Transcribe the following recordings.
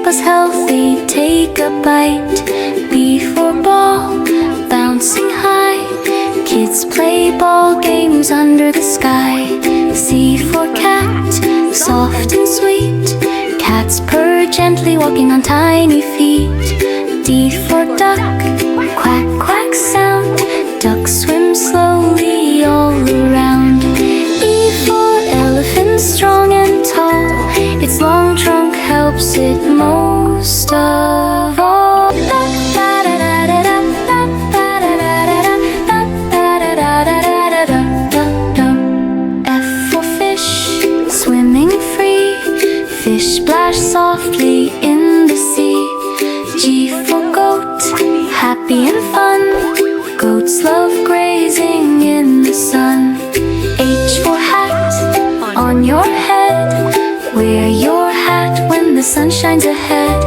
us healthy, take a bite. B for ball, bouncing high. Kids play ball games under the sky. C for cat, soft and sweet. Cats purr gently, walking on tiny feet. D for duck, quack quack sound. Ducks swim slowly all around. E for elephant, strong and tall. Its long trunk helps it most of all. F for fish, swimming free. Fish splash softly in the sea. G for goat, happy and fun. Goats love grazing in the sun. H for hat, on your head. Wear your hat when the sun shines ahead.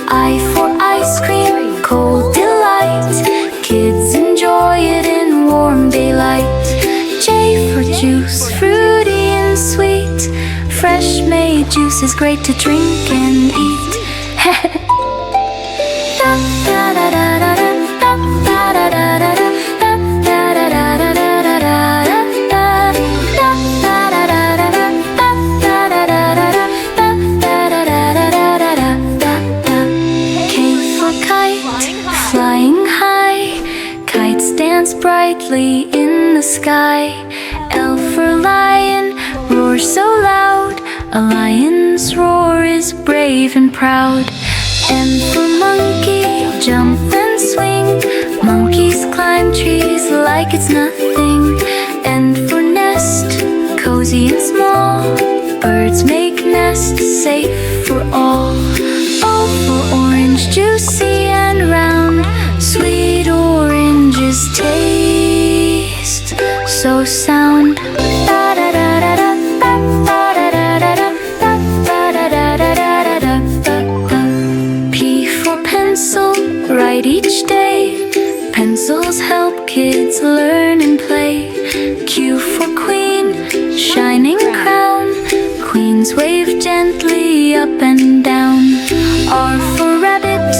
I for ice cream, cold delight. Kids enjoy it in warm daylight. J for juice, fruity and sweet. Fresh made juice is great to drink and eat. Flying high, kites dance brightly in the sky. L for lion, roars so loud. A lion's roar is brave and proud. M for monkey, jump and swing. Monkeys climb trees like it's nothing. N for nest, cozy and small. Birds make nests safe for all. O for orange, juicy and round. Sweet oranges taste so sound. P for pencil, write each day. Pencils help kids learn and play. Q for queen, shining crown. Queens wave gently up and down. R for rabbit,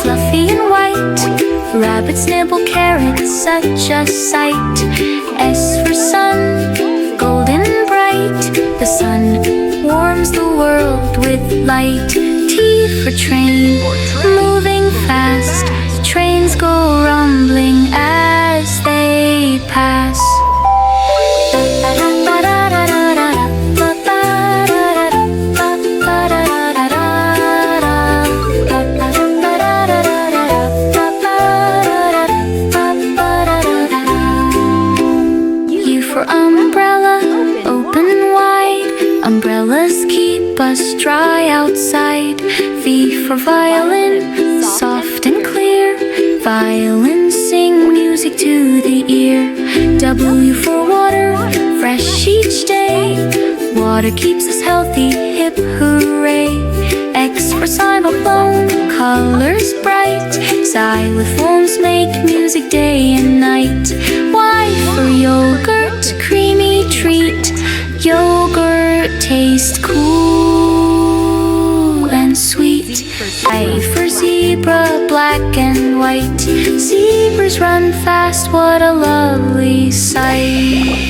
fluffy and white. Rabbits nibble carrots, such a sight. S for sun, golden bright. The sun warms the world with light. T for train, moving fast. Trains go rumbling as they pass. Umbrellas keep us dry outside. V for violin, soft and clear. Violins sing music to the ear. W for water, fresh each day. Water keeps us healthy, hip hooray. X for xylophone, colors bright. Xylophones make music day and night. Y for yogurt, creamy treat. Yogurt tastes cool and sweet. I for zebra, black and white. Zebras run fast, what a lovely sight.